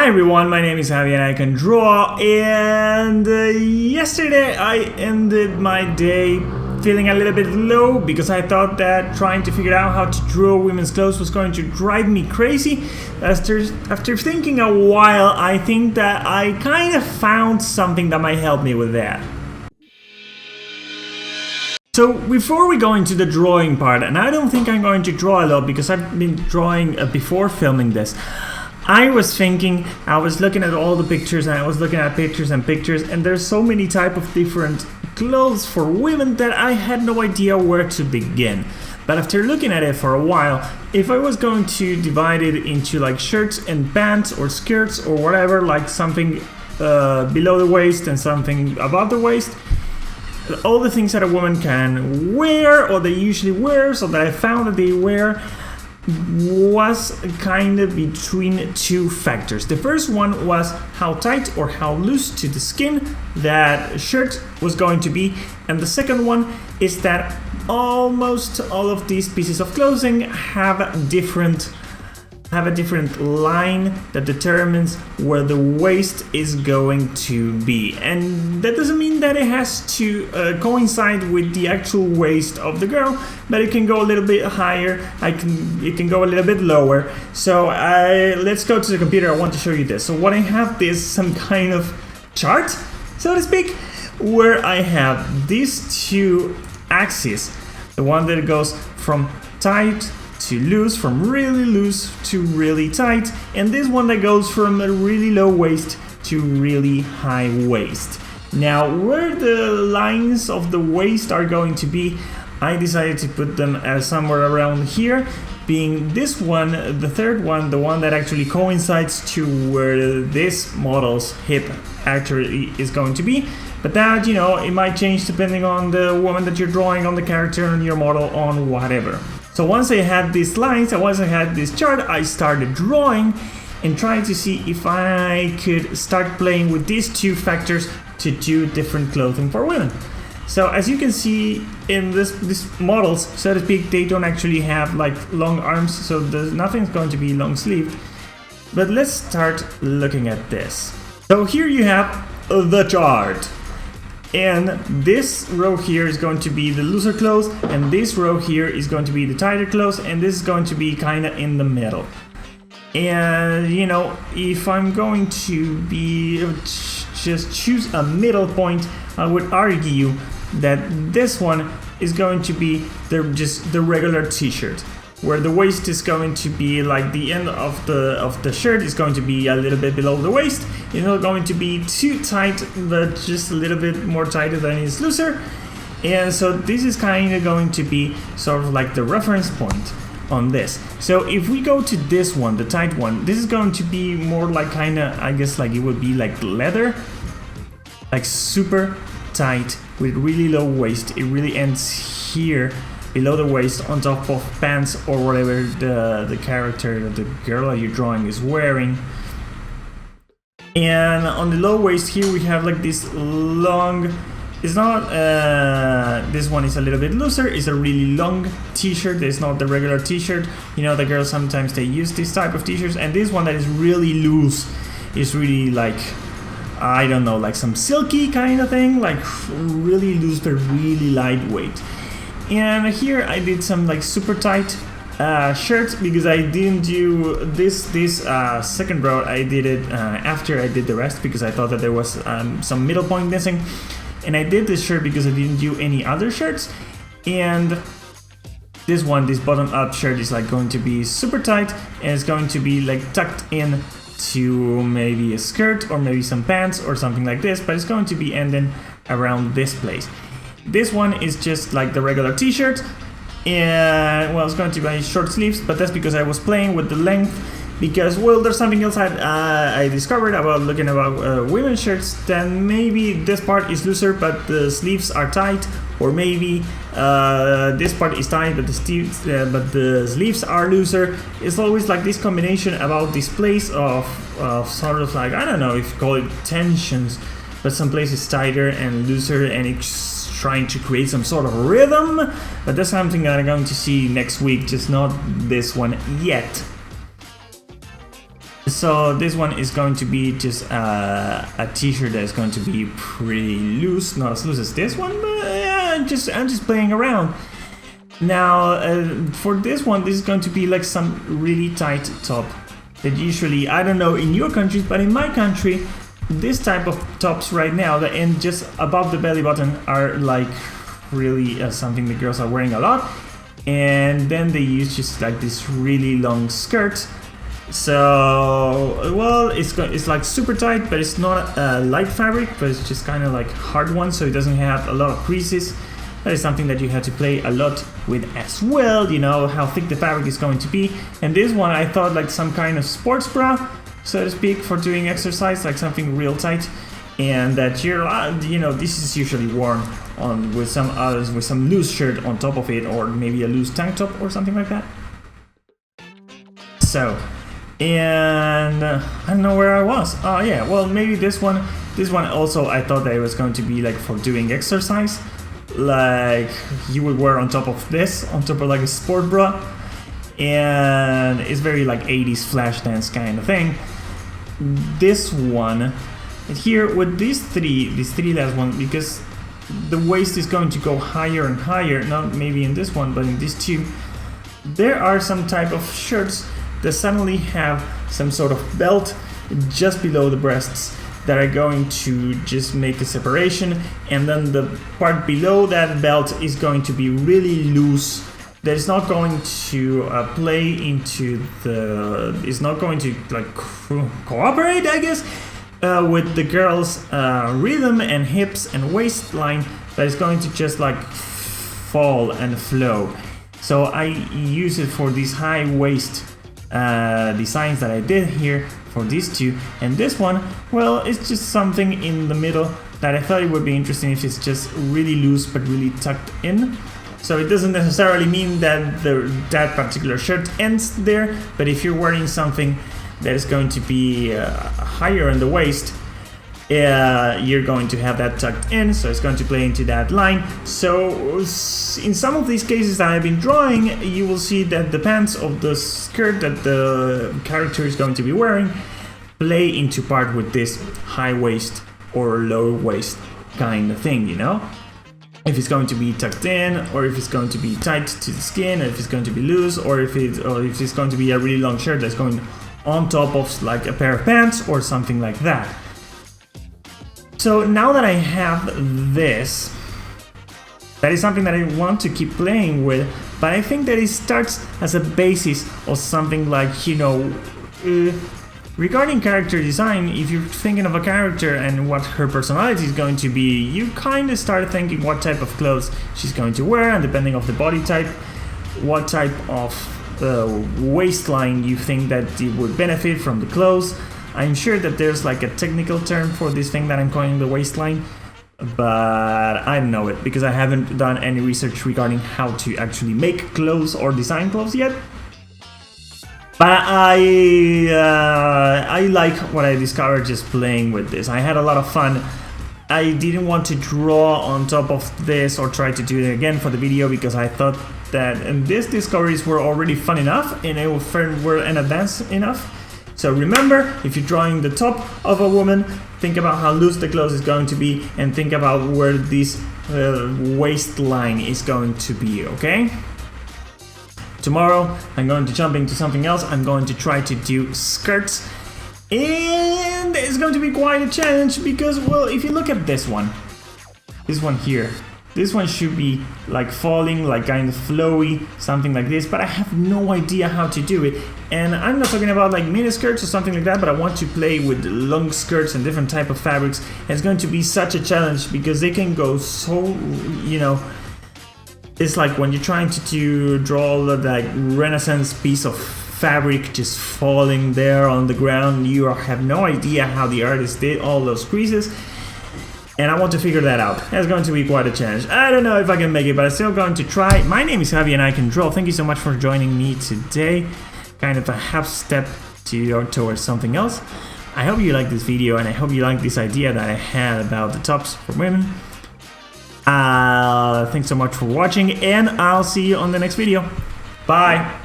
Hi everyone, my name is Javi and I can draw, and yesterday I ended my day feeling a little bit low because I thought that trying to figure out how to draw women's clothes was going to drive me crazy. After thinking a while, I think that I kind of found something that might help me with that. So before we go into the drawing part, and I don't think I'm going to draw a lot because I've been drawing before filming this, I was thinking, I was looking at all the pictures and I was looking at pictures, and there's so many type of different clothes for women that I had no idea where to begin. But after looking at it for a while, if I was going to divide it into like shirts and pants or skirts or whatever, like something below the waist and something above the waist, all the things that a woman can wear or they usually wear, so that I found that they wear, was kind of between two factors. The first one was how tight or how loose to the skin that shirt was going to be, and the second one is that almost all of these pieces of clothing have a different line that determines where the waist is going to be, and that doesn't mean that it has to coincide with the actual waist of the girl, but it can go a little bit higher, it can go a little bit lower. So let's go to the computer. I want to show you this. So what I have is some kind of chart, so to speak, where I have these two axes, the one that goes from tight to loose, from really loose to really tight, and this one that goes from a really low waist to really high waist. Now, where the lines of the waist are going to be, I decided to put them somewhere around here, being this one, the third one, the one that actually coincides to where this model's hip actually is going to be. But that, you know, it might change depending on the woman that you're drawing, on the character, on your model, on whatever. So once I had these lines, and once I had this chart, I started drawing and trying to see if I could start playing with these two factors to do different clothing for women. So as you can see in these models, so to speak, they don't actually have like long arms, so nothing's going to be long sleeved. But let's start looking at this. So here you have the chart. And this row here is going to be the looser clothes, and this row here is going to be the tighter clothes, and this is going to be kind of in the middle. And you know, if I'm going to be just choose a middle point, I would argue that this one is going to be just the regular t-shirt, where the waist is going to be like the end of the shirt is going to be a little bit below the waist. It's not going to be too tight, but just a little bit more tighter than it's looser. And so this is kind of going to be sort of like the reference point on this. So if we go to this one, the tight one, this is going to be more like kind of, I guess like it would be like leather, like super tight with really low waist. It really ends here below the waist, on top of pants or whatever the character, the girl that you're drawing is wearing. And on the low waist here we have like this long, it's not, this one is a little bit looser, it's a really long t-shirt, it's not the regular t-shirt. You know, the girls sometimes they use this type of t-shirts, and this one that is really loose is really like, I don't know, like some silky kind of thing, like really loose but really lightweight. And here I did some like super tight shirts because I didn't do this second row. I did it after I did the rest because I thought that there was some middle point missing, and I did this shirt because I didn't do any other shirts. And this one, this bottom up shirt, is like going to be super tight, and it's going to be like tucked in to maybe a skirt or maybe some pants or something like this, but it's going to be ending around this place. This one is just like the regular t-shirt, and well, it's going to be short sleeves, but that's because I was playing with the length, because well, there's something else I discovered about looking about women's shirts, that maybe this part is looser but the sleeves are tight, or maybe this part is tight but the sleeves are looser. It's always like this combination about this place of sort of like, I don't know if you call it tensions, but some places tighter and looser, and it's trying to create some sort of rhythm. But that's something that I'm going to see next week, just not this one yet. So this one is going to be just a t-shirt that is going to be pretty loose, not as loose as this one, but I'm just playing around. Now for this one, this is going to be like some really tight top that usually, I don't know in your countries, but in my country, this type of tops right now that end just above the belly button are like really something the girls are wearing a lot, and then they use just like this really long skirt. So well, it's like super tight, but it's not a light fabric, but it's just kind of like hard one, so it doesn't have a lot of creases. That is something that you have to play a lot with as well, you know, how thick the fabric is going to be. And this one I thought like some kind of sports bra, so to speak, for doing exercise, like something real tight. And that you're, you know, this is usually worn on with some others, with some loose shirt on top of it, or maybe a loose tank top or something like that. So, and I don't know where I was. Oh yeah, well maybe this one also I thought that it was going to be like for doing exercise. Like you would wear on top of this, on top of like a sport bra, and it's very like 80s flash dance kind of thing. This one here with these three last ones, because the waist is going to go higher and higher, not maybe in this one but in these two, there are some type of shirts that suddenly have some sort of belt just below the breasts that are going to just make a separation, and then the part below that belt is going to be really loose. That is not going to play into the... It's not going to like cooperate, I guess, with the girl's rhythm and hips and waistline. That is going to just like fall and flow. So I use it for these high waist designs that I did here for these two, and this one, well, it's just something in the middle that I thought it would be interesting if it's just really loose but really tucked in. So it doesn't necessarily mean that that particular shirt ends there, but if you're wearing something that is going to be higher in the waist, you're going to have that tucked in, so it's going to play into that line. So in some of these cases that I've been drawing, you will see that the pants of the skirt that the character is going to be wearing play into part with this high waist or low waist kind of thing, you know? If it's going to be tucked in, or if it's going to be tight to the skin, or if it's going to be loose, or if it's going to be a really long shirt that's going on top of like a pair of pants or something like that. So now that I have this, that is something that I want to keep playing with, but I think that it starts as a basis of something like, you know, regarding character design, if you're thinking of a character and what her personality is going to be, you kind of start thinking what type of clothes she's going to wear, and depending on the body type, what type of waistline you think that it would benefit from the clothes. I'm sure that there's like a technical term for this thing that I'm calling the waistline, but I don't know it because I haven't done any research regarding how to actually make clothes or design clothes yet. But I like what I discovered just playing with this. I had a lot of fun. I didn't want to draw on top of this or try to do it again for the video because I thought that these discoveries were already fun enough and they were in advance enough. So remember, if you're drawing the top of a woman, think about how loose the clothes is going to be and think about where this waistline is going to be, okay? Tomorrow, I'm going to jump into something else. I'm going to try to do skirts. And it's going to be quite a challenge because, well, if you look at this one here, this one should be like falling, like kind of flowy, something like this, but I have no idea how to do it. And I'm not talking about like mini skirts or something like that, but I want to play with long skirts and different type of fabrics. And it's going to be such a challenge because they can go so, you know, it's like when you're trying to draw the like Renaissance piece of fabric just falling there on the ground. You have no idea how the artist did all those creases. And I want to figure that out. That's going to be quite a challenge. I don't know if I can make it, but I'm still going to try. My name is Javi and I can draw. Thank you so much for joining me today. Kind of a half step towards something else. I hope you like this video and I hope you like this idea that I had about the tops for women. Thanks so much for watching and I'll see you on the next video. Bye!